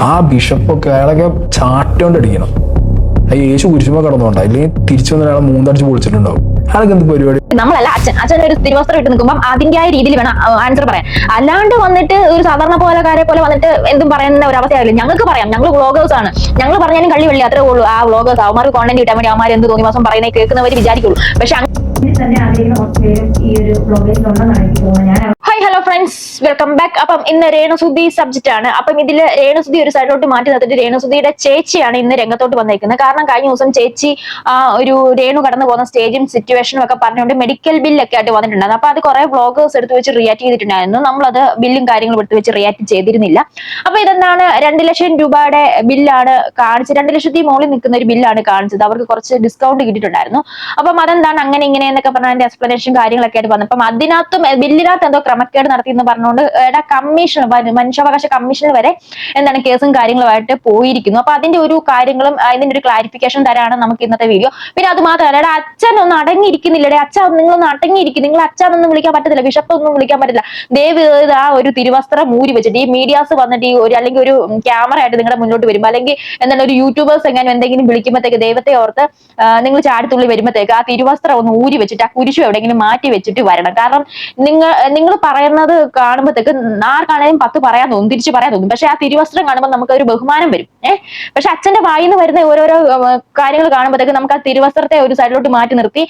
ആ ബിഷപ്പൊക്കെ അയാളൊക്കെ ചാട്ടോണ്ടടിക്കണം. യേശു കുരിശുമ കടന്നുകൊണ്ടാ, അല്ലെങ്കിൽ തിരിച്ചു വന്ന ഒരാളെ മൂന്നടിച്ച് പൊളിച്ചിട്ടുണ്ടാവും. അതൊക്കെ എന്ത് പരിപാടി? നമ്മളല്ല അച്ഛൻ ഒരു തിരുവസ്ത്രം ഇട്ട് നിൽക്കുമ്പോൾ അതിന്റെയായ രീതിയിൽ വേണം ആൻസർ പറയാൻ. അല്ലാണ്ട് വന്നിട്ട് ഒരു സാധാരണ പോലെക്കാരെ പോലെ വന്നിട്ട് എന്തും പറയുന്ന ഒരു അവസ്ഥയാവില്ല. ഞങ്ങൾക്ക് പറയാം, ഞങ്ങൾ വ്ളോഗേഴ്സ് ആണ്, ഞങ്ങൾ പറഞ്ഞാലും കള്ളി വെള്ളി അത്രേ ഉള്ളൂ. ആ വ്ളോഗേഴ്സ് അവന്മാർക്ക് കോണ്ടന്റ് കിട്ടാൻ വേണ്ടി അവന്മാർ എന്ത് തോന്നി മാസം പറയുന്നത് കേൾക്കുന്നവർ വിചാരിക്കുള്ളൂ. പക്ഷെ തന്നെ ആഗ്രഹിക്കുന്ന കുറച്ച് പേരും ഈ ഒരു വ്ളോഗേഴ്സിലുണ്ടെന്നാണ് എനിക്ക് തോന്നുന്നത്. Hi hello friends, welcome back. അപ്പം ഇന്ന് രേണുസുതി സബ്ജക്റ്റ് ആണ്. അപ്പം ഇതില് രേണുസുതി ഒരു സൈഡിലോട്ട് മാറ്റി നിർത്തിട്ട് രേണുസുതിയുടെ ചേച്ചിയാണ് ഇന്ന് രംഗത്തോട്ട് വന്നിരിക്കുന്നത്. കാരണം കഴിഞ്ഞ ദിവസം ചേച്ചി ഒരു രേണു കടന്നു പോകുന്ന സ്റ്റേജും സിറ്റുവേഷനും ഒക്കെ പറഞ്ഞുകൊണ്ട് മെഡിക്കൽ ബില്ലൊക്കെ ആയിട്ട് വന്നിട്ടുണ്ടായിരുന്നു. അപ്പൊ അത് കുറെ വ്ളോഗേഴ്സ് എടുത്ത് വെച്ച് റിയാക്ട് ചെയ്തിട്ടുണ്ടായിരുന്നു. നമ്മളത് ബില്ലും കാര്യങ്ങളും എടുത്ത് വെച്ച് റിയാക്ട് ചെയ്തിരുന്നില്ല. അപ്പൊ ഇതെന്താണ്, 2 ലക്ഷം രൂപയുടെ ബില്ലാണ് കാണിച്ചത്. 2 ലക്ഷത്തിൽ മുകളിൽ നിൽക്കുന്ന ഒരു ബില്ലാണ് കാണിച്ചത്. അവർക്ക് കുറച്ച് ഡിസ്കൗണ്ട് കിട്ടിയിട്ടുണ്ടായിരുന്നു. അപ്പം അതെന്താണ് അങ്ങനെ ഇങ്ങനെ എന്നൊക്കെ പറഞ്ഞ അതിന്റെ എക്സ്പ്ലനേഷൻ കാര്യങ്ങളൊക്കെ ആയിട്ട് വന്നു. അപ്പം അതിനകത്തും ബില്ലിനകത്ത് എന്തോ ക്രമക്കേട് നടത്തി എന്ന് പറഞ്ഞുകൊണ്ട് കമ്മീഷൻ, മനുഷ്യാവകാശ കമ്മീഷനിൽ വരെ എന്താണ് കേസും കാര്യങ്ങളുമായിട്ട് പോയിരിക്കുന്നു. അപ്പൊ അതിന്റെ ഒരു കാര്യങ്ങളും അതിന്റെ ഒരു ക്ലാരിഫിക്കേഷൻ തരാണ് നമുക്ക് ഇന്നത്തെ വീഡിയോ. പിന്നെ അത് മാത്രമല്ല, അച്ഛൻ ഒന്നും അടങ്ങിയിരിക്കുന്നില്ലേ, അച്ഛൻ നിങ്ങളൊന്നും അടങ്ങിയിരിക്കും, നിങ്ങൾ അച്ഛനൊന്നും വിളിക്കാൻ പറ്റത്തില്ല, ബിഷപ്പ് ഒന്നും വിളിക്കാൻ പറ്റില്ല. ദയവ് ആ ഒരു തിരുവസ്ത്രം മൂരി വെച്ചിട്ട് ഈ മീഡിയാസ് വന്നിട്ട് ഈ ഒരു അല്ലെങ്കിൽ ഒരു ക്യാമറ ആയിട്ട് നിങ്ങളുടെ മുന്നോട്ട് വരുമ്പോൾ, അല്ലെങ്കിൽ എന്താണ് ഒരു യൂട്യൂബേഴ്സ് എങ്ങനെ എന്തെങ്കിലും വിളിക്കുമ്പോഴത്തേക്ക് ദൈവത്തെ ഓർത്ത് നിങ്ങൾ ചാടിത്തുള്ളി വരുമ്പോഴത്തേക്ക് ആ തിരുവസ്ത്രം ഒന്ന് ഊരി വെച്ചിട്ട് ആ കുരിശു എവിടെയെങ്കിലും മാറ്റി വെച്ചിട്ട് വരണം. കാരണം നിങ്ങൾ പറയുന്നത് കാണുമ്പോഴത്തേക്ക് ആർക്കാണെങ്കിലും 10 പറയാൻ തോന്നും, തിരിച്ചു പറയാൻ തോന്നും. പക്ഷെ ആ തിരുവസ്ത്രം കാണുമ്പോൾ നമുക്ക് ഒരു ബഹുമാനം വരും. പക്ഷെ അച്ഛന്റെ വായിന്ന് വരുന്ന ഓരോരോ കാര്യങ്ങൾ കാണുമ്പോഴത്തേക്ക് നമുക്ക് ആ തിരുവസ്ത്രത്തെ ഒരു സൈഡിലോട്ട് മാറ്റി നിർത്തി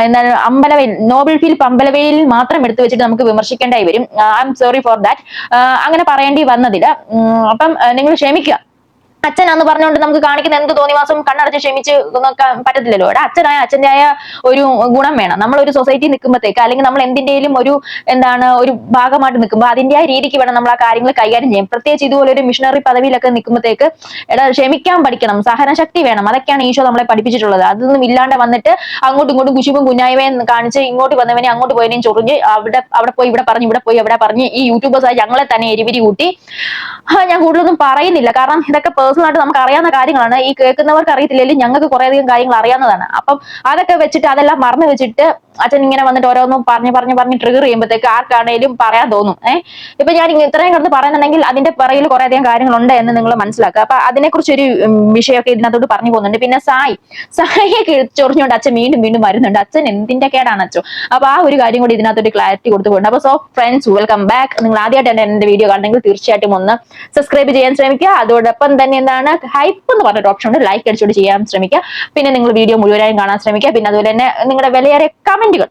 എന്താണ് അമ്പലവയൽ, നോബൽ ഫീൽഡ് അമ്പലവയൽ മാത്രം എടുത്തു വെച്ചിട്ട് നമുക്ക് വിമർശിക്കേണ്ടായി വരും. I am sorry for that. അങ്ങനെ പറയേണ്ടി വന്നതില്ല. അപ്പം നിങ്ങൾ ക്ഷമിക്കുക. അച്ഛനാന്ന് പറഞ്ഞുകൊണ്ട് നമുക്ക് കാണിക്കുന്ന എന്ത് തോന്നിവാസം കണ്ണടച്ച് ക്ഷമിച്ച് നോക്കാൻ പറ്റത്തില്ലല്ലോ. അച്ഛനായ അച്ഛൻ്റെതായ ഒരു ഗുണം വേണം. നമ്മളൊരു സൊസൈറ്റി നിൽക്കുമ്പോഴത്തേക്ക്, അല്ലെങ്കിൽ നമ്മൾ എന്തിന്റെയും ഒരു ഒരു ഭാഗമായിട്ട് നിൽക്കുമ്പോൾ അതിൻ്റെതായ രീതിക്ക് വേണം നമ്മൾ ആ കാര്യങ്ങൾ കൈകാര്യം ചെയ്യാം. പ്രത്യേകിച്ച് ഇതുപോലെ ഒരു മിഷണറി പദവിയിലൊക്കെ നിൽക്കുമ്പോഴത്തേക്ക് ക്ഷമിക്കാൻ പഠിക്കണം, സഹനശക്തി വേണം. അതൊക്കെയാണ് ഈശോ നമ്മളെ പഠിപ്പിച്ചിട്ടുള്ളത്. അതൊന്നും ഇല്ലാണ്ട് വന്നിട്ട് അങ്ങോട്ടും ഇങ്ങോട്ടും കുശുമ്പും കുഞ്ഞായ്മയും കാണിച്ച് ഇങ്ങോട്ട് വന്നവനെ അങ്ങോട്ട് പോയതിനെയും ചൊറിഞ്ഞ് അവിടെ പോയി ഇവിടെ പറഞ്ഞു, ഇവിടെ പോയി അവിടെ പറഞ്ഞ് ഈ യൂട്യൂബേഴ്സായി ഞങ്ങളെ തന്നെ എരിവിരി കൂട്ടി. ഞാൻ കൂടുതലൊന്നും പറയുന്നില്ല, കാരണം ഇതൊക്കെ പേഴ്സണലായിട്ട് നമുക്ക് അറിയാവുന്ന കാര്യങ്ങളാണ്. ഈ കേൾക്കുന്നവർക്ക് അറിയത്തില്ലെങ്കിൽ ഞങ്ങൾക്ക് കുറേയധികം കാര്യങ്ങൾ അറിയാവുന്നതാണ്. അപ്പം അതൊക്കെ വെച്ചിട്ട് അതെല്ലാം മറന്നു വെച്ചിട്ട് അച്ഛൻ ഇങ്ങനെ വന്നിട്ട് ഓരോന്നും പറഞ്ഞ് ട്രിഗർ ചെയ്യുമ്പോഴത്തേക്ക് ആർക്കാണേലും പറയാൻ തോന്നും. ഇപ്പൊ ഞാൻ ഇത്രയും കിടന്ന് പറയുന്നുണ്ടെങ്കിൽ അതിന്റെ പിറകിൽ കുറേയധികം കാര്യങ്ങളുണ്ട് എന്ന് നിങ്ങൾ മനസ്സിലാക്കുക. അപ്പൊ അതിനെക്കുറിച്ചൊരു വിഷയമൊക്കെ ഇതിനകത്തോട്ട് പറഞ്ഞു പോകുന്നുണ്ട്. പിന്നെ സായിയെ ചൊറിഞ്ഞുകൊണ്ട് അച്ഛൻ വീണ്ടും വരുന്നുണ്ട്. അച്ഛൻ എന്തിന്റെ കേടാണ് അച്ഛൻ? അപ്പൊ ആ ഒരു കാര്യം കൂടി ഇതിനകത്തോട്ട് ക്ലാരിറ്റി കൊടുത്തു പോകുന്നുണ്ട്. അപ്പൊ സോ ഫ്രണ്ട്സ്, വെൽക്കം ബാക്ക്. നിങ്ങൾ ആദ്യമായിട്ട് എന്റെ വീഡിയോ കാണണമെങ്കിൽ തീർച്ചയായിട്ടും ഒന്ന് സബ്സ്ക്രൈബ് ചെയ്യാൻ ശ്രമിക്കുക. അതോടൊപ്പം തന്നെ എന്താണ് ഹൈപ്പ് എന്ന് പറഞ്ഞൊരു ഓപ്ഷൻ ഉണ്ട്, ലൈക്ക് അടിച്ചുകൊണ്ട് ചെയ്യാൻ ശ്രമിക്കുക. പിന്നെ നിങ്ങൾ വീഡിയോ മുഴുവനായും കാണാൻ ശ്രമിക്കുക. പിന്നെ അതുപോലെ തന്നെ നിങ്ങളുടെ വിലയേറിയ കമന്റുകൾ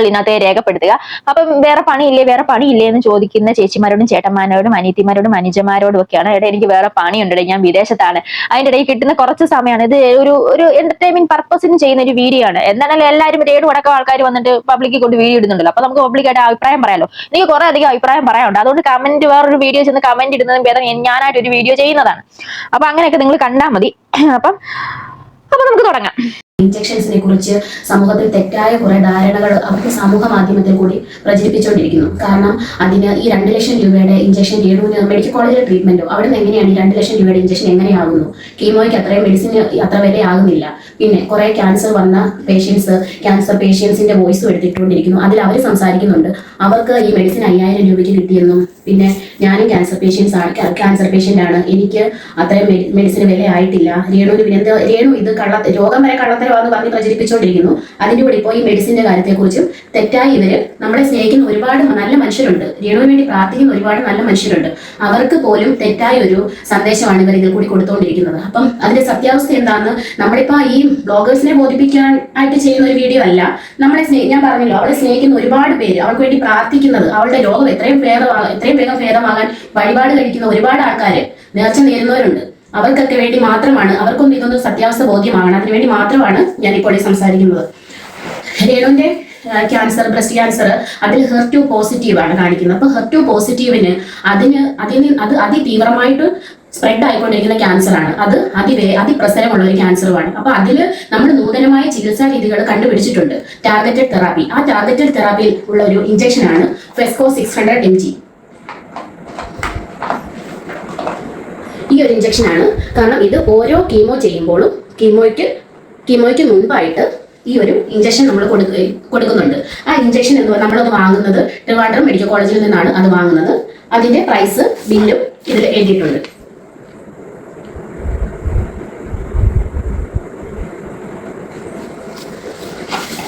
ഇതിനകത്ത് രേഖപ്പെടുത്തുക. അപ്പം വേറെ പണിയില്ലേ എന്ന് ചോദിക്കുന്ന ചേച്ചിമാരോടും ചേട്ടന്മാരോടും അനിയത്തിമാരോടും അനുജന്മാരോടും ഒക്കെയാണ്. എനിക്ക് വേറെ പണിയുണ്ട്, ഞാൻ വിദേശത്താണ്, അതിന്റെ ഇടയിൽ കിട്ടുന്ന കുറച്ച് സമയമാണ്. ഇത് ഒരു എന്റർടൈൻമെന്റ് പർപ്പസിന് ചെയ്യുന്ന ഒരു വീഡിയോ ആണ്. എന്തായാലും എല്ലാവരും രേണു അടക്കം ആൾക്കാർ വന്നിട്ട് പബ്ലിക്കിൽ കൊണ്ട് വീഡിയോ ഇടുന്നുണ്ടല്ലോ. അപ്പൊ നമുക്ക് പബ്ലിക്കായിട്ട് അഭിപ്രായം പറയാലോ. എനിക്ക് കുറെ അധികം അഭിപ്രായം പറയാനുണ്ട്. അതുകൊണ്ട് കമന്റ്, വേറൊരു വീഡിയോ ചെന്ന് കമന്റ് ഇടുന്നതും ഭേദം ഞാനായിട്ട് ഒരു വീഡിയോ ചെയ്യുന്നതാണ്. അപ്പൊ അങ്ങനെയൊക്കെ നിങ്ങൾ കണ്ടാൽ മതി. അപ്പം നമുക്ക് തുടങ്ങാം. ഇഞ്ചക്ഷൻസിനെ കുറിച്ച് സമൂഹത്തിൽ തെറ്റായ കുറെ ധാരണകൾ അവർക്ക് സമൂഹ മാധ്യമത്തിൽ കൂടി പ്രചരിപ്പിച്ചുകൊണ്ടിരിക്കുന്നു. കാരണം അതിന് ഈ 2 ലക്ഷം രൂപയുടെ ഇഞ്ചക്ഷൻ രേണുവിന് മെഡിക്കൽ കോളേജിലെ ട്രീറ്റ്മെന്റോ അവിടെ നിന്ന് എങ്ങനെയാണ് ഈ 2 ലക്ഷം രൂപയുടെ ഇഞ്ചക്ഷൻ എങ്ങനെയാകുന്നു? കീമോയ്ക്ക് അത്രയും മെഡിസിന് അത്ര വിലയാകുന്നില്ല. പിന്നെ കുറെ ക്യാൻസർ വന്ന ക്യാൻസർ പേഷ്യൻസിന്റെ വോയിസും എടുത്തിട്ടുകൊണ്ടിരിക്കുന്നു. അതിൽ അവർ സംസാരിക്കുന്നുണ്ട് അവർക്ക് ഈ മെഡിസിൻ 5000 രൂപയ്ക്ക് കിട്ടിയെന്നും, പിന്നെ ഞാനും ക്യാൻസർ പേഷ്യന്റ് ആണ്, എനിക്ക് അത്രയും മെഡിസിന് വിലയായിട്ടില്ല, രേണു ഇത് രോഗം വരെ കള്ളത്തരമാണെന്ന് പറഞ്ഞ് പ്രചരിപ്പിച്ചുകൊണ്ടിരിക്കുന്നു. അതിന്റെ കൂടെ ഇപ്പോൾ ഈ മെഡിസിന്റെ കാര്യത്തെക്കുറിച്ചും തെറ്റായി ഇവര് നമ്മളെ സ്നേഹിക്കുന്ന ഒരുപാട് നല്ല മനുഷ്യരുണ്ട്, രേണുവിന് വേണ്ടി പ്രാർത്ഥിക്കുന്ന ഒരുപാട് നല്ല മനുഷ്യരുണ്ട്, അവർക്ക് പോലും തെറ്റായ ഒരു സന്ദേശമാണ് ഇവർ ഇതിൽ കൂടി കൊടുത്തുകൊണ്ടിരിക്കുന്നത്. അപ്പം അതിന്റെ സത്യാവസ്ഥ എന്താണെന്ന് നമ്മളിപ്പോ ഈ ബ്ലോഗേഴ്സിനെ ബോധിപ്പിക്കാൻ ആയിട്ട് ചെയ്യുന്ന ഒരു വീഡിയോ അല്ല. ഞാൻ പറഞ്ഞല്ലോ, അവളെ സ്നേഹിക്കുന്ന ഒരുപാട് പേര്, അവൾക്ക് വേണ്ടി പ്രാർത്ഥിക്കുന്നത്, അവളുടെ രോഗം എത്രയും വേഗം ഭേദമാകാൻ വഴിപാട് കഴിക്കുന്ന ഒരുപാട് ആൾക്കാര്, നേർച്ച നേരുന്നവരുണ്ട്. അവർക്കൊക്കെ വേണ്ടി മാത്രമാണ്, അവർക്കൊന്നും ഇതൊന്നും സത്യാവസ്ഥ ബോധ്യമാകണം, അതിനുവേണ്ടി മാത്രമാണ് ഞാനിപ്പോൾ സംസാരിക്കുന്നത്. രേണുവിന്റെ ക്യാൻസർ, ബ്രസ്റ്റ് ക്യാൻസർ, അതിൽ HER2 പോസിറ്റീവ് ആണ് കാണിക്കുന്നത്. അപ്പൊ HER2 പോസിറ്റീവിന് അത് അതിതീവ്രമായിട്ട് സ്പ്രെഡ് ആയിക്കൊണ്ടിരിക്കുന്ന ക്യാൻസർ ആണ്. അത് അതിപ്രസരമുള്ള ഒരു ക്യാൻസറുമാണ്. അപ്പൊ അതില് നമ്മൾ നൂതനമായ ചികിത്സാ രീതികൾ കണ്ടുപിടിച്ചിട്ടുണ്ട്, ടാർഗറ്റഡ് തെറാപ്പി. ആ ടാർഗറ്റഡ് തെറാപ്പിയിൽ ഉള്ള ഒരു ഇഞ്ചക്ഷൻ ആണ് ഫെസ്കോ 600 mg. ഈ ഒരു ഇഞ്ചക്ഷൻ ആണ്. കാരണം ഇത് ഓരോ കീമോ ചെയ്യുമ്പോഴും കീമോയ്ക്ക് മുൻപായിട്ട് ഈ ഒരു ഇഞ്ചക്ഷൻ നമ്മൾ കൊടുക്കുന്നുണ്ട്. ആ ഇഞ്ചക്ഷൻ നമ്മളത് വാങ്ങുന്നത് ട്രിവാൻഡ്രം മെഡിക്കൽ കോളേജിൽ നിന്നാണ് അത് വാങ്ങുന്നത്. അതിന്റെ പ്രൈസ് ബില്ലും ഇതിൽ എഴുതിയിട്ടുണ്ട്.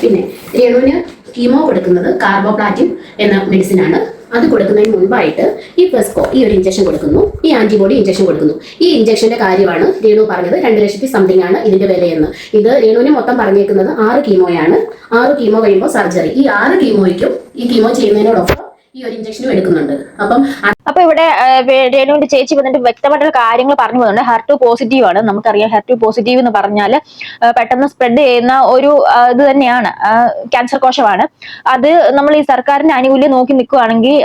പിന്നെ രേണുവിന് കീമോ കൊടുക്കുന്നത് കാർബോപ്ലാറ്റിൻ എന്ന മെഡിസിൻ ആണ്. അത് കൊടുക്കുന്നതിന് മുൻപായിട്ട് ഈ പെസ്കോ ഈ ഒരു ഇഞ്ചക്ഷൻ കൊടുക്കുന്നു, ഈ ആന്റിബോഡി ഇഞ്ചക്ഷൻ കൊടുക്കുന്നു. ഈ ഇഞ്ചക്ഷന്റെ കാര്യമാണ് രേണു പറഞ്ഞത് 2 ലക്ഷത്തി സംതിങ് ആണ് ഇതിന്റെ വിലയെന്ന്. ഇത് രേണുവിന് മൊത്തം പറഞ്ഞേക്കുന്നത് 6 കീമോയാണ്. 6 കീമോ കഴിയുമ്പോൾ സർജറി. ഈ 6 കീമോയ്ക്കും ഈ കീമോ ചെയ്യുന്നതിനോടൊപ്പം ഈ ഒരു ഇഞ്ചക്ഷനും എടുക്കുന്നുണ്ട്. അപ്പൊ ഇവിടെ രേണുവിന്റെ ചേച്ചി വന്നിട്ട് വ്യക്തമായിട്ടുള്ള കാര്യങ്ങൾ പറഞ്ഞു പോകുന്നുണ്ട്. HER2 പോസിറ്റീവ് ആണ്. നമുക്കറിയാം HER2 പോസിറ്റീവ് എന്ന് പറഞ്ഞാൽ പെട്ടെന്ന് സ്പ്രെഡ് ചെയ്യുന്ന ഒരു ഇത് തന്നെയാണ്, ക്യാൻസർ കോശമാണ്. അത് നമ്മൾ ഈ സർക്കാരിന്റെ ആനുകൂല്യം നോക്കി നിൽക്കുകയാണെങ്കിൽ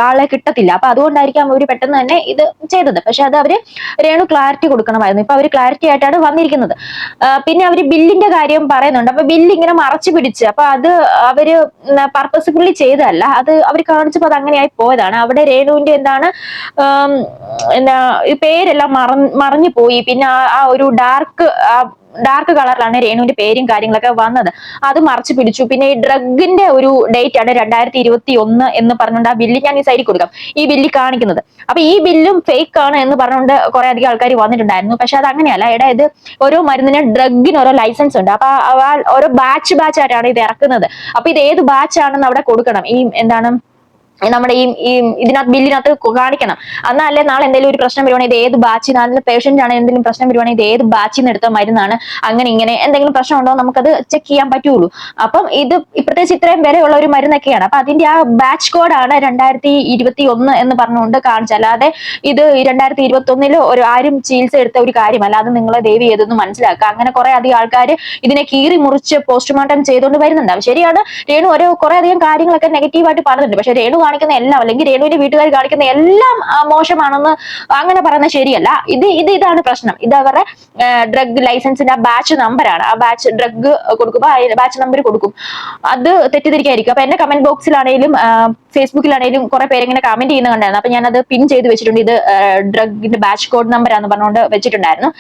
ആളെ കിട്ടത്തില്ല. അപ്പൊ അതുകൊണ്ടായിരിക്കും അവർ പെട്ടെന്ന് തന്നെ ഇത് ചെയ്തത്. പക്ഷെ അത് അവര് രേണു ക്ലാരിറ്റി കൊടുക്കണമായിരുന്നു. ഇപ്പൊ അവര് ക്ലാരിറ്റി ആയിട്ടാണ് വന്നിരിക്കുന്നത്. പിന്നെ അവര് ബില്ലിന്റെ കാര്യം പറയുന്നുണ്ട്. അപ്പൊ ബില്ല് ഇങ്ങനെ മറച്ചു പിടിച്ച്, അപ്പൊ അത് അവര് പർപ്പസ്ഫുള്ളി ചെയ്തതല്ല, അത് അവർ കാണിച്ചപ്പോ അത് അങ്ങനെയായി പോയതാണ്. അവിടെ രേണുവിന്റെ എന്താണ് പേരെല്ലാം മറഞ്ഞു പോയി. പിന്നെ ആ ഒരു ഡാർക്ക് കളറിലാണ് രേണുവിന്റെ പേരും കാര്യങ്ങളൊക്കെ വന്നത്. അത് മറച്ചു പിടിച്ചു. പിന്നെ ഈ ഡ്രഗിന്റെ ഒരു ഡേറ്റ് ആണ് 2021 എന്ന് പറഞ്ഞുകൊണ്ട് ആ ബില്ല് ഞാൻ ഈ സൈഡിൽ കൊടുക്കാം, ഈ ബില്ല് കാണിക്കുന്നത്. അപ്പൊ ഈ ബില്ലും ഫേക്ക് ആണ് എന്ന് പറഞ്ഞുകൊണ്ട് കുറെ അധികം ആൾക്കാർ വന്നിട്ടുണ്ടായിരുന്നു. പക്ഷെ അത് അങ്ങനെയല്ല. ഇത് ഓരോ മരുന്നിന് ഡ്രഗിന് ഓരോ ലൈസൻസ് ഉണ്ട്. അപ്പൊ ഓരോ ബാച്ച് ആയിട്ടാണ് ഇത് ഇറക്കുന്നത്. അപ്പൊ ഇത് ഏത് ബാച്ച് ആണെന്ന് അവിടെ കൊടുക്കണം. ഈ നമ്മുടെ ഈ ഇതിനകത്ത് ബില്ലിനകത്ത് കാണിക്കണം. എന്നാലേ നാളെ എന്തെങ്കിലും ഒരു പ്രശ്നം വരുവാണെങ്കിൽ ഇത് ഏത് ബാച്ചിൽ, അതിന്റെ പേഷ്യന്റ് ആണ് എന്തെങ്കിലും പ്രശ്നം വരുവാണെങ്കിൽ ഇത് ഏത് ബാച്ചിൽ നിന്ന് എടുത്ത മരുന്നാണ്, അങ്ങനെ ഇങ്ങനെ എന്തെങ്കിലും പ്രശ്നം ഉണ്ടോ നമുക്കത് ചെക്ക് ചെയ്യാൻ പറ്റുള്ളൂ. അപ്പം ഇത് പ്രത്യേകിച്ച് ഇത്രയും വിലയുള്ള ഒരു മരുന്നൊക്കെയാണ്. അപ്പൊ അതിന്റെ ആ ബാച്ച് കോഡാണ് 2021 എന്ന് പറഞ്ഞുകൊണ്ട് കാണിച്ചത്. അല്ലാതെ ഇത് 2021 ഒരു ആരും ചികിത്സ എടുത്ത ഒരു കാര്യമല്ല. അത് നിങ്ങളെ ദേവി ഏതെന്ന് മനസ്സിലാക്കുക. അങ്ങനെ കുറെ അധികം ആൾക്കാർ ഇതിനെ കീറി മുറിച്ച് പോസ്റ്റ്മോർട്ടം ചെയ്തുകൊണ്ട് വരുന്നുണ്ട്. ശരിയാണ്, രേണു കുറെ അധികം കാര്യങ്ങളൊക്കെ നെഗറ്റീവായിട്ട് പറഞ്ഞിട്ടുണ്ട്. പക്ഷെ രേണു കാണിക്കുന്ന എല്ലാം, അല്ലെങ്കിൽ രേണുവിന്റെ വീട്ടുകാർ കാണിക്കുന്ന എല്ലാം മോശമാണെന്ന് അങ്ങനെ പറയുന്നത് ശരിയല്ല. ഇതാണ് പ്രശ്നം. ഇത് അവരുടെ ഡ്രഗ് ലൈസൻസിന്റെ ആ ബാച്ച് നമ്പറാണ്. ആ ബാച്ച് ഡ്രഗ് കൊടുക്കുമ്പോൾ ബാച്ച് നമ്പർ കൊടുക്കും. അത് തെറ്റിദ്ധരിക്കായിരിക്കും. അപ്പൊ എന്റെ കമന്റ് ബോക്സിലാണെങ്കിലും ഫേസ്ബുക്കിലാണെങ്കിലും കുറെ പേര് ഇങ്ങനെ കമന്റ് ചെയ്യുന്ന കണ്ടായിരുന്നു. അപ്പൊ ഞാനത് പിൻ ചെയ്ത് വെച്ചിട്ടുണ്ട്. ഇത് ഡ്രഗിന്റെ ബാച്ച് കോഡ് നമ്പറാന്ന് പറഞ്ഞുകൊണ്ട് വെച്ചിട്ടുണ്ടായിരുന്നു.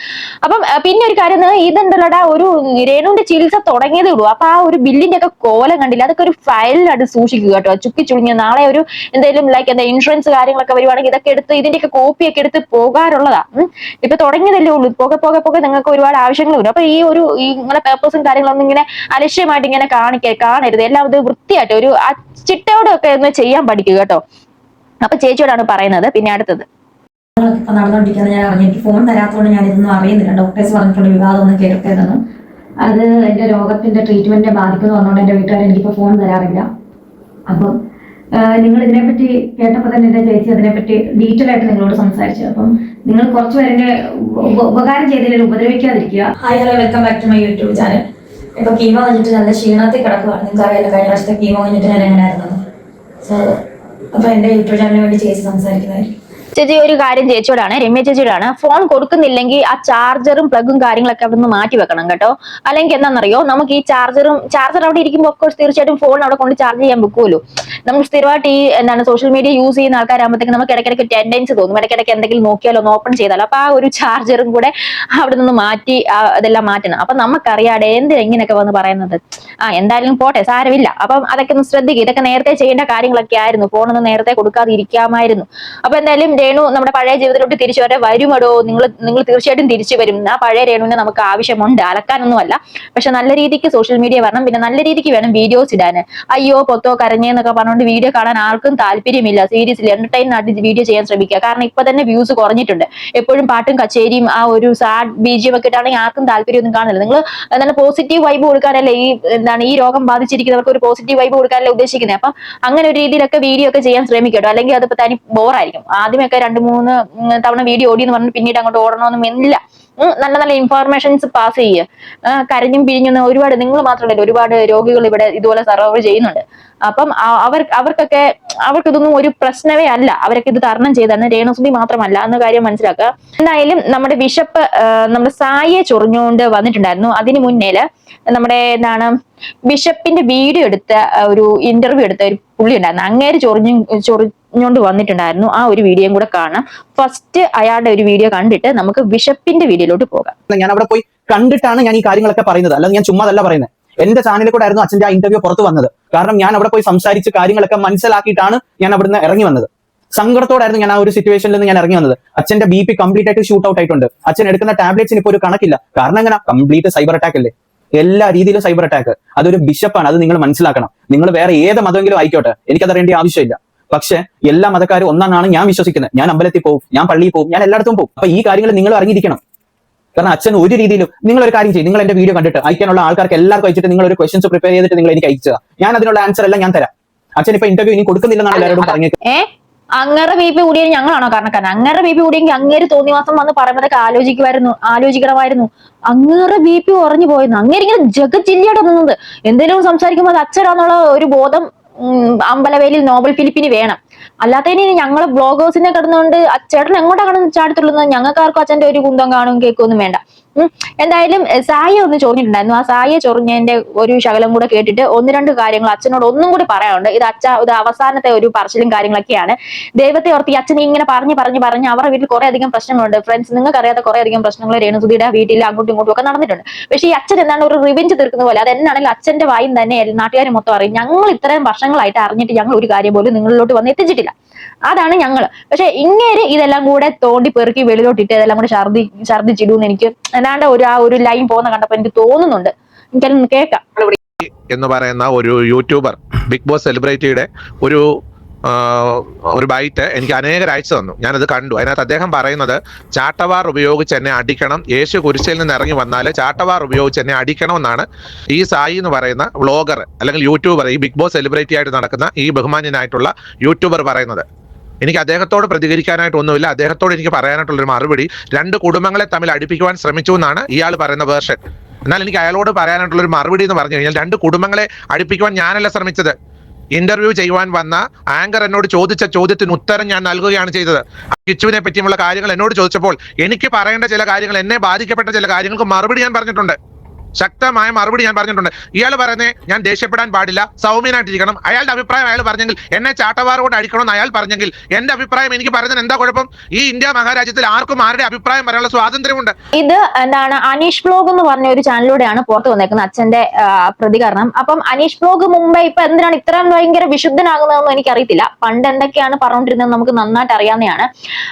അപ്പം പിന്നെ ഒരു കാര്യം, ഇതുണ്ടല്ലോടാ, ഒരു രേണുവിന്റെ ചികിത്സ തുടങ്ങിയതേ ഉള്ളൂ. അപ്പൊ ആ ഒരു ബില്ലിന്റെ ഒക്കെ കോലം കണ്ടില്ല, അതൊക്കെ ഒരു ഫയലിലായിട്ട് സൂക്ഷിക്കുക കേട്ടോ. ചുക്കി ചുളിഞ്ഞ് നാളെ ഒരു എന്തെങ്കിലും ഇൻഷുറൻസ് കാര്യങ്ങളൊക്കെ വരുവാണെങ്കിൽ ഇതൊക്കെ എടുത്ത് ഇതിന്റെയൊക്കെ കോപ്പിയൊക്കെ എടുത്ത് പോകാറുള്ളതാ. ഇപ്പൊ തുടങ്ങിയതല്ലേ ഉള്ളൂ. പോകെ നിങ്ങൾക്ക് ഒരുപാട് ആവശ്യങ്ങൾ വരും. അപ്പൊ ഇങ്ങനെ പേപ്പേഴ്സും കാര്യങ്ങളൊന്നും ഇങ്ങനെ അലക്ഷ്യമായിട്ട് ഇങ്ങനെ കാണരുത്. എല്ലാം ഇത് വൃത്തിയായിട്ട് ഒരു ചിട്ടയോടെ ഒക്കെ ഒന്ന് ചെയ്യാൻ പഠിക്കുക കേട്ടോ. അപ്പൊ ചേച്ചിയോടാണ് പറയുന്നത്. പിന്നെ അടുത്തത് നടന്നുകൊണ്ടിരിക്കുന്നത് ഞാൻ അറിഞ്ഞു. എനിക്ക് ഫോൺ തരാത്തതുകൊണ്ട് ഞാൻ ഇതൊന്നും അറിയുന്നില്ല. ഡോക്ടേഴ്സ് പറഞ്ഞിട്ടുള്ള വിവാദം ഒന്നും കേൾക്കരുതെന്നും അത് എന്റെ രോഗത്തിന്റെ ട്രീറ്റ്മെന്റിനെ ബാധിക്കുന്നു പറഞ്ഞുകൊണ്ട് എന്റെ വീട്ടുകാർ എനിക്കിപ്പോ ഫോൺ തരാറില്ല. അപ്പം നിങ്ങൾ ഇതിനെപ്പറ്റി കേട്ടപ്പോൾ തന്നെ എന്റെ ചേച്ചി അതിനെപ്പറ്റി ഡീറ്റെയിൽ ആയിട്ട് നിങ്ങളോട് സംസാരിച്ചു. അപ്പം നിങ്ങൾ കുറച്ച് പേരെ ഉപകാരം ചെയ്തതിൽ ഉപദ്രവിക്കാതിരിക്കുക. Hi, hello, welcome back to my YouTube channel. ഇപ്പൊ കീമോ കഴിഞ്ഞിട്ട് നല്ല ക്ഷീണത്തിൽ കിടക്കുകയാണ്. നിങ്ങൾക്ക് അറിയാലോ കഴിഞ്ഞ പ്രാവശ്യത്തെ കീമോ കഴിഞ്ഞിട്ട് ഞാൻ എങ്ങനെയായിരുന്നു. സോ അപ്പൊ എന്റെ യൂട്യൂബ് ചാനലിന് വേണ്ടി ചേച്ചി സംസാരിക്കുന്നതായിരിക്കും. ചേച്ചി ഒരു കാര്യം ചേച്ചിയോടാണ്, രമ്യ ചേച്ചിയോടാണ്. ഫോൺ കൊടുക്കുന്നില്ലെങ്കിൽ ആ ചാർജറും പ്ലഗും കാര്യങ്ങളൊക്കെ അവിടെ നിന്ന് മാറ്റി വെക്കണം കേട്ടോ. അല്ലെങ്കിൽ എന്താണെന്നറിയോ, നമുക്ക് ഈ ചാർജർ അവിടെ ഇരിക്കുമ്പോൾ ഓഫ്കോഴ്സ് തീർച്ചയായിട്ടും ഫോൺ അവിടെ കൊണ്ട് ചാർജ് ചെയ്യാൻ വെക്കുമല്ലോ. നമുക്ക് സ്ഥിരമായിട്ട് ഈ സോഷ്യൽ മീഡിയ യൂസ് ചെയ്യുന്ന ആൾക്കാരാകുമ്പോഴത്തേക്ക് നമുക്ക് ഇടയ്ക്കിടയ്ക്ക് ടെൻഡൻസി തോന്നും, ഇടയ്ക്കിടയ്ക്ക് എന്തെങ്കിലും നോക്കിയാലോ ഒന്ന് ഓപ്പൺ ചെയ്താലോ. അപ്പൊ ആ ഒരു ചാർജറും കൂടെ അവിടെ നിന്ന് മാറ്റി അതെല്ലാം മാറ്റണം. അപ്പൊ നമുക്കറിയാടെ എന്ത് ഇങ്ങനെയൊക്കെ വന്ന് പറയുന്നത്. എന്തായാലും പോട്ടെ, സാരമില്ല. അപ്പം അതൊക്കെ ഒന്ന് ശ്രദ്ധിക്കുക. ഇതൊക്കെ നേരത്തെ ചെയ്യേണ്ട കാര്യങ്ങളൊക്കെ ആയിരുന്നു. ഫോണൊന്നും നേരത്തെ കൊടുക്കാതെ ഇരിക്കാമായിരുന്നു. അപ്പൊ എന്തായാലും രേണു നമ്മുടെ പഴയ ജീവിതത്തിലോട്ട് തിരിച്ചു വരെ വരുമടോ. നിങ്ങൾ തീർച്ചയായിട്ടും തിരിച്ചു വരും. ആ പഴയ രേണുവിനെ നമുക്ക് ആവശ്യമുണ്ട്. അലക്കാനൊന്നുമല്ല, പക്ഷെ നല്ല രീതിക്ക് സോഷ്യൽ മീഡിയ വരണം. പിന്നെ നല്ല രീതിക്ക് വേണം വീഡിയോസ് ഇടാൻ. അയ്യോ പൊത്തോ കരഞ്ഞെന്നൊക്കെ പറഞ്ഞുകൊണ്ട് വീഡിയോ കാണാൻ ആർക്കും താല്പര്യമില്ല. സീരിയസ്ലി എന്റർടൈൻ ആയിട്ട് വീഡിയോ ചെയ്യാൻ ശ്രമിക്കുക. കാരണം ഇപ്പൊ തന്നെ വ്യൂസ് കുറഞ്ഞിട്ടുണ്ട്. എപ്പോഴും പാട്ടും കച്ചേരിയും ആ ഒരു സാഡ് ബീജിയം ഒക്കെ ഇട്ടാണെങ്കിൽ ആർക്കും താല്പര്യമൊന്നും കാണില്ല. നിങ്ങൾ പോസിറ്റീവ് വൈബ് കൊടുക്കാനല്ലേ ഈ രോഗം ബാധിച്ചിരിക്കുന്നവർക്ക് ഒരു പോസിറ്റീവ് വൈബ് കൊടുക്കാനല്ലേ ഉദ്ദേശിക്കുന്നത്. അപ്പം അങ്ങനെ ഒരു രീതിയിലൊക്കെ വീഡിയോ ഒക്കെ ചെയ്യാൻ ശ്രമിക്കട്ടോ. അല്ലെങ്കിൽ അതിപ്പോ തനി ബോറായിരിക്കും. ആദ്യമൊക്കെ 2-3 തവണ വീഡിയോ ഓടി എന്ന് പറഞ്ഞ് പിന്നീട് അങ്ങോട്ട് ഓടണമെന്നും ഇല്ല. നല്ല നല്ല ഇൻഫോർമേഷൻസ് പാസ് ചെയ്യുക. കരഞ്ഞും പിരിഞ്ഞും ഒരുപാട്, നിങ്ങൾ മാത്രമല്ല ഒരുപാട് രോഗികൾ ഇവിടെ ഇതുപോലെ സർവൈവ് ചെയ്യുന്നുണ്ട്. അപ്പം അവർക്ക് ഇതൊന്നും ഒരു പ്രശ്നമേ അല്ല. അവരൊക്കെ ഇത് തരണം ചെയ്താണ്. രേണുസുതി മാത്രമല്ല എന്ന കാര്യം മനസ്സിലാക്കുക. എന്തായാലും നമ്മുടെ ബിഷപ്പ് നമ്മുടെ സായിയെ ചൊറിഞ്ഞുകൊണ്ട് വന്നിട്ടുണ്ടായിരുന്നു. അതിന് മുന്നേല് നമ്മുടെ ബിഷപ്പിന്റെ വീഡിയോ എടുത്ത ഒരു ഇന്റർവ്യൂ എടുത്ത ഒരു പുള്ളി ഉണ്ടായിരുന്നു. അങ്ങേര് ചൊറിഞ്ഞോണ്ട് വന്നിട്ടുണ്ടായിരുന്നു. ആ ഒരു വീഡിയോയും കൂടെ കാണാം. ഫസ്റ്റ് അയാളുടെ ഒരു വീഡിയോ കണ്ടിട്ട് നമുക്ക് ബിഷപ്പിന്റെ വീഡിയോയിലോട്ട് പോകാം. ഞാൻ അവിടെ പോയി കണ്ടിട്ടാണ് ഞാൻ ഈ കാര്യങ്ങളൊക്കെ പറയുന്നത്. അല്ലാതെ ഞാൻ ചുമ്മാതല്ല പറയുന്നത്. എന്റെ ചാനലിൽ കൂടെ ആയിരുന്നു അച്ഛന്റെ ആ ഇന്റർവ്യൂ പുറത്തു വന്നത്. കാരണം ഞാൻ അവിടെ പോയി സംസാരിച്ച് കാര്യങ്ങളൊക്കെ മനസ്സിലാക്കിയിട്ടാണ് ഞാൻ അവിടുന്ന് ഇറങ്ങി വന്നത്. സങ്കടത്തോടായിരുന്നു ഞാൻ ആ ഒരു സിറ്റുവേഷനിൽ നിന്ന് ഞാൻ ഇറങ്ങി വന്നത്. അച്ഛന്റെ BP കംപ്ലീറ്റ് ആയിട്ട് ഷൂട്ട് ഔട്ട് ആയിട്ടുണ്ട്. അച്ഛൻ എടുക്കുന്ന ടാബ്ലറ്റ്സിന് ഇപ്പോൾ ഒരു കണക്കില്ല. കാരണം എങ്ങനെ, കംപ്ലീറ്റ് സൈബർ അറ്റാക്ക് അല്ലേ. എല്ലാ രീതിയിലും സൈബർ അറ്റാക്ക്. അതൊരു ബിഷപ്പാണ്, അത് നിങ്ങൾ മനസ്സിലാക്കണം. നിങ്ങൾ വേറെ ഏത് മതമെങ്കിലും ആയിക്കോട്ടെ, എനിക്കതറിയേണ്ട ആവശ്യമില്ല. പക്ഷെ എല്ലാ മതക്കാരും ഒന്നാണ് ഞാൻ വിശ്വസിക്കുന്നത്. ഞാൻ അമ്പലത്തിൽ പോകും, ഞാൻ പള്ളിയിൽ പോകും, ഞാൻ എല്ലായിടത്തും പോകും. അപ്പൊ ഈ കാര്യങ്ങൾ നിങ്ങൾ അറിഞ്ഞിരിക്കണം. കാരണം അച്ഛൻ ഒരു രീതിയിലും, നിങ്ങൾ ഒരു കാര്യം ചെയ്യും, നിങ്ങൾ എന്റെ വീഡിയോ കണ്ടിട്ട് അയക്കാനുള്ള ആൾക്കാർക്ക് എല്ലാവർക്കും അയച്ചിട്ട് നിങ്ങൾ ഒരു ക്വസ്റ്റ്യൻസ് പ്രിപ്പയർ ചെയ്തിട്ട് നിങ്ങൾ എനിക്ക് അയച്ചതാ, ഞാൻ അതിനുള്ള ആൻസർ എല്ലാം ഞാൻ തരാം. അച്ഛൻ ഇപ്പൊ ഇന്റർവ്യൂ ഇനി കൊടുക്കുന്നില്ലെന്നാണ് എല്ലാവരോടും പറഞ്ഞേക്കുന്നത്. അങ്ങേറെ ബി പി കൂടിയ ഞങ്ങളാണോ കാരണക്കാരൻ? അങ്ങേറെ ബി പി കൂടിയെങ്കിൽ അങ്ങേര് തോന്നിവാസം വന്ന് പറയുമ്പോഴൊക്കെ ആലോചിക്കണമായിരുന്നു. അങ്ങേറെ ബി പി കുറഞ്ഞു പോയെന്ന്. അങ്ങേര് ഇങ്ങനെ ജഗജില്ലിയായിട്ട് നിന്നത് എന്തെങ്കിലും സംസാരിക്കുമ്പോൾ അത് അച്ഛനാന്നുള്ള ഒരു ബോധം അമ്പലവേലിൽ നോബൽ ഫിലിപ്പിന് വേണം. അല്ലാത്തതിന് ഞങ്ങള് ബ്ലോഗേഴ്സിനെ കിടന്നുകൊണ്ട് ചേട്ടൻ എങ്ങോട്ടാ കിടന്ന് ചാടിത്തുള്ളുന്നത്? ഞങ്ങൾക്കാർക്കും അച്ഛന്റെ ഒരു കുന്തം കാണും കേൾക്കൊന്നും വേണ്ട. എന്തായാലും സായി ഒന്ന് ചൊറിഞ്ഞിട്ടുണ്ടായിരുന്നു. ആ സായിയെ ചൊറിഞ്ഞതിന്റെ ഒരു ശകലം കൂടെ കേട്ടിട്ട് ഒന്ന് രണ്ട് കാര്യങ്ങൾ അച്ഛനോട് ഒന്നും കൂടി പറയാനുണ്ട്. ഇത് അവസാനത്തെ ഒരു പറച്ചിലും കാര്യങ്ങളൊക്കെയാണ്. ദൈവത്തെ ഓർത്ത് ഈ അച്ഛനെ ഇങ്ങനെ പറഞ്ഞ് അവരുടെ വീട്ടിൽ കുറെ അധികം പ്രശ്നങ്ങളുണ്ട്. ഫ്രണ്ട്സ്, നിങ്ങൾക്ക് അറിയാത്ത കുറെ അധികം പ്രശ്നങ്ങൾ രേണുസുധിയുടെ വീട്ടിൽ അങ്ങോട്ടും ഇങ്ങോട്ടും ഒക്കെ നടന്നിട്ടുണ്ട്. പക്ഷേ ഈ അച്ഛൻ എന്താണ് ഒരു റിവെഞ്ച് തീർക്കുന്ന പോലെ, അത് എന്നാണെങ്കിലും അച്ഛന്റെ വായും തന്നെ നാട്ടുകാരെ മൊത്തം അറിയും. ഞങ്ങൾ ഇത്രയും വർഷങ്ങളായിട്ട് അറിഞ്ഞിട്ട് ഞങ്ങൾ ഒരു കാര്യം പോലും നിങ്ങളിലോട്ട് വന്ന് എത്തിച്ചിട്ടില്ല. അതാണ് ഞങ്ങള്. പക്ഷെ ഇങ്ങേര് ഇതെല്ലാം കൂടെ തോണ്ടി പെറുക്കി വെളിയിലോട്ടിട്ട് ഇതെല്ലാം കൂടെ ഛർദ്ദിച്ചിടുമെന്ന് എനിക്ക് ഏതാണ്ട് ഒരു ലൈൻ പോകുന്ന കണ്ടപ്പോ എനിക്ക് തോന്നുന്നുണ്ട്. എനിക്കതൊന്ന് കേൾക്കാം. എന്ന് പറയുന്ന ഒരു യൂട്യൂബർ ബിഗ് ബോസ് സെലിബ്രിറ്റിയുടെ ഒരു ബൈറ്റ് എനിക്ക് അനേകർ അയച്ചു തന്നു. ഞാനത് കണ്ടു. അതിനകത്ത് അദ്ദേഹം പറയുന്നത് ചാട്ടവാർ ഉപയോഗിച്ച് എന്നെ അടിക്കണം, യേശു കുരിശിൽ നിന്ന് ഇറങ്ങി വന്നാൽ ചാട്ടവാർ ഉപയോഗിച്ച് എന്നെ അടിക്കണം എന്നാണ് ഈ സായി എന്ന് പറയുന്ന വ്ളോഗർ അല്ലെങ്കിൽ യൂട്യൂബർ, ഈ ബിഗ് ബോസ് സെലിബ്രിറ്റി ആയിട്ട് നടക്കുന്ന ഈ ബഹുമാന്യനായിട്ടുള്ള യൂട്യൂബർ പറയുന്നത്. എനിക്ക് അദ്ദേഹത്തോട് പ്രതികരിക്കാനായിട്ടൊന്നുമില്ല. അദ്ദേഹത്തോട് എനിക്ക് പറയാനായിട്ടുള്ളൊരു മറുപടി, രണ്ട് കുടുംബങ്ങളെ തമ്മിൽ അടുപ്പിക്കുവാൻ ശ്രമിച്ചു എന്നാണ് ഇയാൾ പറയുന്ന വേർഷൻ. എന്നാൽ എനിക്ക് അയാളോട് പറയാനായിട്ടുള്ളൊരു മറുപടി എന്ന് പറഞ്ഞു കഴിഞ്ഞാൽ, രണ്ട് കുടുംബങ്ങളെ അടുപ്പിക്കുവാൻ ഞാനല്ല ശ്രമിച്ചത്. ഇന്റർവ്യൂ ചെയ്യുവാൻ വന്ന ആങ്കർ എന്നോട് ചോദിച്ച ചോദ്യത്തിന് ഉത്തരം ഞാൻ നൽകുകയാണ് ചെയ്തത്. കിച്ചുവിനെ പറ്റിയുള്ള കാര്യങ്ങൾ എന്നോട് ചോദിച്ചപ്പോൾ എനിക്ക് പറയേണ്ട ചില കാര്യങ്ങൾ, എന്നെ ബാധിക്കപ്പെട്ട ചില കാര്യങ്ങൾക്ക് മറുപടി ഞാൻ പറഞ്ഞിട്ടുണ്ട്. ശക്തമായ മറുപടി ഞാൻ പറഞ്ഞിട്ടുണ്ട്. ഇയാൾ പറയുന്നേ ഞാൻ ദേഷ്യപ്പെടാൻ പാടില്ല, സൗമ്യനായിട്ടിരിക്കണം. അയാളുടെ അഭിപ്രായം അയാൾ പറഞ്ഞെങ്കിൽ, എന്നെ ചാട്ടവാറോട് അടിക്കണമെന്ന് അയാൾ പറഞ്ഞെങ്കിൽ എന്റെ അഭിപ്രായം എനിക്ക് പറയുന്നതിന് എന്താ കുഴപ്പം? ഈ ഇന്ത്യ മഹാരാജ്യത്തിൽ ആർക്കും ആരുടെ അഭിപ്രായം പറയാനുള്ള സ്വാതന്ത്ര്യമുണ്ട്. ഇത് എന്താണ്, അനീഷ് ബ്ലോഗ് എന്ന് പറഞ്ഞ ഒരു ചാനലിലൂടെയാണ് പുറത്തു വന്നേക്കുന്നത് അച്ഛന്റെ പ്രതികരണം. അപ്പം അനീഷ് ബ്ലോഗ് മുമ്പ് ഇപ്പൊ എന്തിനാണ് ഇത്രയും ഭയങ്കര വിശുദ്ധനാകുന്നതെന്ന് എനിക്കറിയത്തില്ല. പണ്ട് എന്തൊക്കെയാണ് പറഞ്ഞുകൊണ്ടിരുന്നത് നമുക്ക് നന്നായിട്ട് അറിയാവുന്നതാണ്.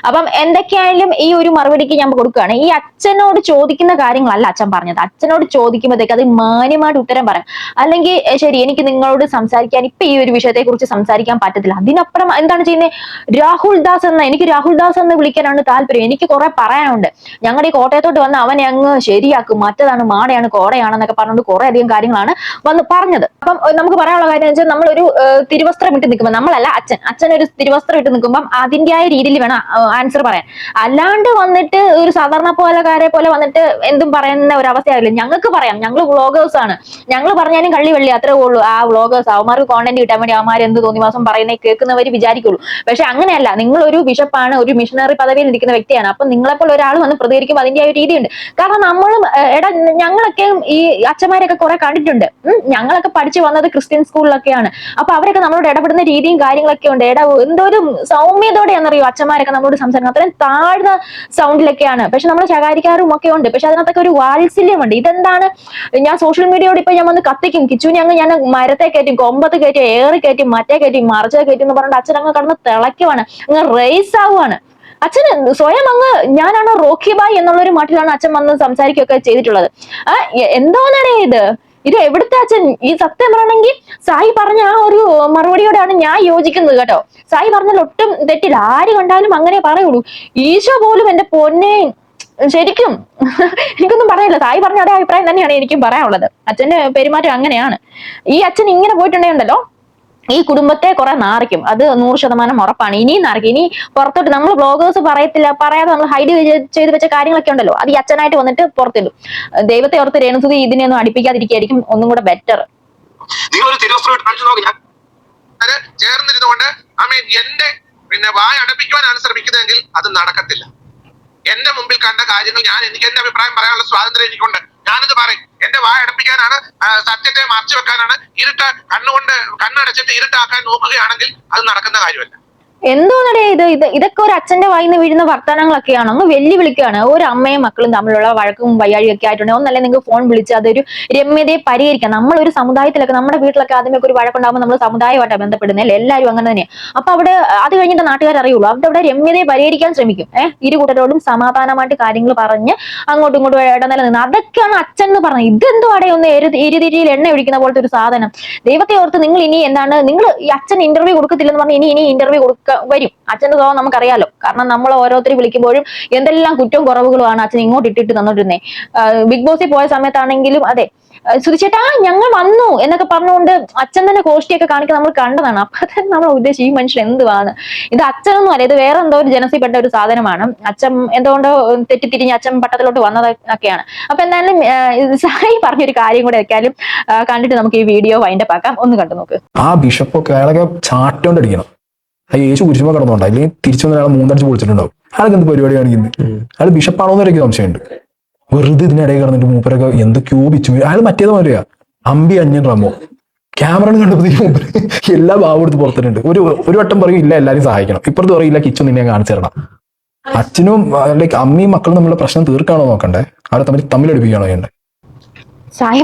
അപ്പം എന്തൊക്കെയായാലും ഈ ഒരു മറുപടിക്ക് ഞാൻ കൊടുക്കുകയാണ്. ഈ അച്ഛനോട് ചോദിക്കുന്ന കാര്യങ്ങളല്ല അച്ഛൻ പറഞ്ഞത്. അച്ഛനോട് ചോദിക്കുമ്പോഴത്തേക്ക് അത് മാന്യമായിട്ട് ഉത്തരം പറയാം. അല്ലെങ്കിൽ ശരി, എനിക്ക് നിങ്ങളോട് സംസാരിക്കാൻ ഇപ്പൊ ഈ ഒരു വിഷയത്തെ കുറിച്ച് സംസാരിക്കാൻ പറ്റത്തില്ല. അതിനപ്പുറം എന്താണ് ചെയ്യുന്നത്? എനിക്ക് രാഹുൽ ദാസ് എന്ന് വിളിക്കാനാണ് താല്പര്യം. എനിക്ക് കുറെ പറയാനുണ്ട്. ഞങ്ങളുടെ ഈ കോട്ടയത്തോട്ട് വന്ന് അവനെ അങ്ങ് ശരിയാക്കും, മറ്റതാണ് മാടയാണ് കോടയാണെന്നൊക്കെ പറഞ്ഞുകൊണ്ട് കുറെ അധികം കാര്യങ്ങളാണ് വന്ന് പറഞ്ഞത്. അപ്പം നമുക്ക് പറയാനുള്ള കാര്യം എന്ന് വെച്ചാൽ, നമ്മളൊരു തിരുവസ്ത്രം ഇട്ട് നിൽക്കുമ്പോൾ, നമ്മളല്ല അച്ഛൻ ഒരു തിരുവസ്ത്രം ഇട്ട് നിൽക്കുമ്പോൾ അതിൻ്റെതായ രീതിയിൽ വേണം ആൻസർ പറയാൻ. അല്ലാണ്ട് വന്നിട്ട് ഒരു സാധാരണ പോലെക്കാരെ പോലെ വന്നിട്ട് എന്തും പറയുന്ന ഒരു അവസ്ഥയാവില്ല. ഞങ്ങൾക്ക് പറയാം, ഞങ്ങൾ വ്ളോഗേഴ്സ് ആണ്. ഞങ്ങൾ പറഞ്ഞാലും കള്ളി വെള്ളി അത്രേ ഉള്ളൂ. ആ വ്ളോഗേഴ്സ് അവന്മാർക്ക് കോണ്ടന്റ് കിട്ടാൻ വേണ്ടി അവന്മാർ എന്ത് തോന്നിവാസം പറയുന്നേ കേൾക്കുന്നവർ വിചാരിക്കുള്ളൂ. പക്ഷെ അങ്ങനെയല്ല. നിങ്ങൾ ഒരു ബിഷപ്പാണ്, ഒരു മിഷണറി പദവിയിൽ ഇരിക്കുന്ന വ്യക്തിയാണ്. അപ്പൊ നിങ്ങളെപ്പോലെ ഒരാൾ വന്ന് പ്രതികരിക്കുമ്പോൾ അതിന്റെ ഒരു രീതിയുണ്ട്. കാരണം നമ്മളും ഞങ്ങളൊക്കെ ഈ അച്ഛന്മാരെയൊക്കെ കുറെ കണ്ടിട്ടുണ്ട്. ഞങ്ങളൊക്കെ പഠിച്ചു വന്നത് ക്രിസ്ത്യൻ സ്കൂളിലൊക്കെയാണ്. അപ്പൊ അവരൊക്കെ നമ്മളോട് ഇടപെടുന്ന രീതിയും കാര്യങ്ങളൊക്കെ ഉണ്ട്. എന്തോ ഒരു സൗമ്യതയോടെയാണെന്നറിയോ അച്ഛന്മാരൊക്കെ നമ്മളോട് സംസാരിക്കുന്നത്. അത്രയും താഴ്ന്ന സൗണ്ടിലൊക്കെയാണ്. പക്ഷെ നമ്മൾ ശകാരിക്കാരും ഒക്കെ ഉണ്ട്. പക്ഷെ അതിനകത്തൊക്കെ ഒരു വാത്സല്യമുണ്ട്. ഇതെന്താണ്, ഞാൻ സോഷ്യൽ മീഡിയയോട് ഇപ്പൊ ഞാൻ വന്ന് കത്തിക്കും, കിച്ചുവിനെ അങ്ങ് ഞാൻ മരത്തെ കയറ്റും, കൊമ്പത്ത് കയറ്റും, ഏറി കയറ്റും, മറ്റേ കയറ്റും, മറിച്ചേ കയറ്റും എന്ന് പറഞ്ഞിട്ട് അച്ഛൻ അങ്ങ് കടന്ന് തിളയ്ക്കുവാണ്, അങ്ങ് റേസ് ആവുകയാണ്. അച്ഛന് സ്വയം അങ്ങ് ഞാനാണ് റോക്കി ബായ് എന്നുള്ളൊരു മട്ടിലാണ് അച്ഛൻ വന്ന് സംസാരിക്കുകയൊക്കെ ചെയ്തിട്ടുള്ളത്. എന്തോന്നാണ് ഇത് എവിടുത്തെ അച്ഛൻ? ഈ സത്യം പറയണമെങ്കിൽ സായി പറഞ്ഞ ആ ഒരു മറുപടിയോടാണ് ഞാൻ യോജിക്കുന്നത് കേട്ടോ. സായി പറഞ്ഞാൽ ഒട്ടും തെറ്റില്ല. ആര് കണ്ടാലും അങ്ങനെ പറയുള്ളൂ. ഈശോ പോലും എന്റെ പൊന്നെ, ശരിക്കും എനിക്കൊന്നും പറയാനില്ല. സായി പറഞ്ഞ അതേ അഭിപ്രായം തന്നെയാണ് എനിക്കും പറയാനുള്ളത്. അച്ഛന്റെ പെരുമാറ്റം അങ്ങനെയാണ്. ഈ അച്ഛൻ ഇങ്ങനെ പോയിട്ടുണ്ടെങ്കിലോ ഈ കുടുംബത്തെ കുറെ നാറിക്കും. അത് 100% ഉറപ്പാണ്. ഇനിയും നാറിക്കും. ഇനി പുറത്തോട്ട് നമ്മൾ ബ്ലോഗേഴ്സ് പറയാതെ നമ്മൾ ഹൈഡ് ചെയ്ത് വെച്ച കാര്യങ്ങളൊക്കെ ഉണ്ടല്ലോ, അത് ഈ അച്ഛനായിട്ട് വന്നിട്ട് പുറത്തിടും. ദൈവത്തെ ഓർത്ത് രേണുസുധി ഇതിനെയൊന്നും അടുപ്പിക്കാതിരിക്കുകയായിരിക്കും ഒന്നും കൂടെ ബെറ്റർ. ചേർന്നിരുന്നുകൊണ്ട് എന്റെ വായ അടപ്പിക്കുവാനാണ് ശ്രമിക്കുന്നതെങ്കിൽ അത് നടക്കത്തില്ല. എന്റെ മുമ്പിൽ കണ്ട കാര്യങ്ങൾ എനിക്ക് എന്റെ അഭിപ്രായം പറയാനുള്ള സ്വാതന്ത്ര്യം എനിക്കുണ്ട്. ഞാനത് പറയും. എന്റെ വായ അടപ്പിക്കാനാണ്, സത്യത്തെ മറച്ചു വെക്കാനാണ്, കണ്ണടച്ചിട്ട് ഇരുട്ടാക്കാൻ നോക്കുകയാണെങ്കിൽ അത് നടക്കുന്ന കാര്യമല്ല. എന്തോന്നടേ ഇതൊക്കെ ഒരു അച്ഛന്റെ വായിന്ന് വീഴുന്ന വർത്തമാനങ്ങളൊക്കെയാണ്. അങ്ങ് വെല്ലുവിളിക്കുകയാണ്. ഒരു അമ്മയും മക്കളും തമ്മിലുള്ള വഴക്കും വയ്യാഴിയും ഒക്കെ ആയിട്ടുണ്ട്. ഒന്നല്ലേ നിങ്ങൾക്ക് ഫോൺ വിളിച്ച് അതൊരു രമ്യതയെ പരിഹരിക്കാം. നമ്മളൊരു സമുദായത്തിലൊക്കെ നമ്മുടെ വീട്ടിലൊക്കെ ആദ്യമേ ഒരു വഴക്കുണ്ടാകുമ്പോൾ നമ്മൾ സമുദായമായിട്ടാണ് ബന്ധപ്പെടുന്നില്ല, എല്ലാവരും അങ്ങനെ തന്നെയാണ്. അപ്പൊ അവിടെ അത് കഴിഞ്ഞിട്ട് നാട്ടുകാർ അറിയുള്ളൂ. അവിടെ രമ്യതയെ പരിഹരിക്കാൻ ശ്രമിക്കും. ഇരു കൂട്ടരോടും സമാധാനമായിട്ട് കാര്യങ്ങൾ പറഞ്ഞ് അങ്ങോട്ടും ഇങ്ങോട്ടും ഇടനില നിന്ന്, അതൊക്കെയാണ് അച്ഛൻ എന്ന് പറഞ്ഞത്. ഇതെന്തോ അവിടെ ഒന്ന് എരുതിരിയിൽ എണ്ണ ഒഴിക്കുന്ന പോലത്തെ ഒരു സാധനം. ദൈവത്തെ ഓർത്ത് നിങ്ങൾ ഇനി എന്താണ്, നിങ്ങൾ ഈ അച്ഛൻ ഇന്റർവ്യൂ കൊടുക്കത്തില്ലെന്ന് പറഞ്ഞ് ഇനി ഇന്റർവ്യൂ വരും. അച്ഛന്റെ സ്വഭാവം നമുക്കറിയാലോ. കാരണം നമ്മൾ ഓരോരുത്തർ വിളിക്കുമ്പോഴും എന്തെല്ലാം കുറ്റവും കുറവുകളുമാണ് അച്ഛൻ ഇങ്ങോട്ട് ഇട്ടിട്ട് തന്നോണ്ടിരുന്നേ. ബിഗ് ബോസിൽ പോയ സമയത്താണെങ്കിലും അതെ, സുധിച്ചേട്ടാ ഞങ്ങൾ വന്നു എന്നൊക്കെ പറഞ്ഞുകൊണ്ട് അച്ഛൻ തന്നെ കോഷ്ടിയൊക്കെ കാണിക്കാൻ നമ്മൾ കണ്ടതാണ്. അപ്പൊ തന്നെ നമ്മൾ ഉദ്ദേശിച്ച് ഈ മനുഷ്യൻ എന്തുവാണ്, ഇത് അച്ഛനൊന്നും അല്ല, ഇത് വേറെ എന്തോ ഒരു ജനസിൽപ്പെട്ട ഒരു സാധനമാണ്. അച്ഛൻ എന്തുകൊണ്ടോ തെറ്റിത്തിരിഞ്ഞ് അച്ഛൻ പട്ടത്തിലോട്ട് വന്നതൊക്കെയാണ്. അപ്പൊ എന്തായാലും സായി പറഞ്ഞൊരു കാര്യം കൂടെ വെക്കാലും കണ്ടിട്ട് നമുക്ക് ഈ വീഡിയോ വൈൻഡപ്പ് ആക്കാം. ഒന്ന് കണ്ടു നോക്ക്. ആ ബിഷപ്പൊക്കെ അയാളൊക്കെ ചാട്ടോണ്ട് അടിക്കണം. ആ യേശു കുരിശുമ്പോ കിടന്നുണ്ടോ, അല്ലെങ്കിൽ തിരിച്ചു വന്ന അയാൾ മൂന്നടിച്ച് പൊളിച്ചിട്ടുണ്ടാവും. അയാൾക്ക് എന്ത് പരിപാടി കാണിക്കുന്നത്? അയാൾ ബിഷപ്പാണോന്ന് എനിക്ക് സംശയമുണ്ട്. വെറുതെ ഇതിനിടയിൽ കിടന്നിട്ട് മൂപ്പരൊക്കെ എന്തൊക്കെയോ ബിച്ചു. അയാൾ മറ്റേത് മാറിയാ അമ്പി അഞ്ഞൻ റമോ ക്യാമറ കണ്ടപ്പോഴത്തേക്ക് മൂപ്പര് എല്ലാ ഭാവം എടുത്ത് പുറത്തിട്ടുണ്ട്. ഒരു വട്ടം പറയും ഇല്ല എല്ലാവരും സഹായിക്കണം, ഇപ്പുറത്ത് പറയില്ല കിച്ചു നിന്നെ കാണിച്ചു തരണം. അച്ഛനും ലൈക്ക് അമ്മയും മക്കളും തമ്മിലുള്ള പ്രശ്നം തീർക്കാണോ നോക്കണ്ടേ, അവരെ തമ്മിലടിപ്പിക്കുകയാണോ ചെയ്യണ്ടേ? സായി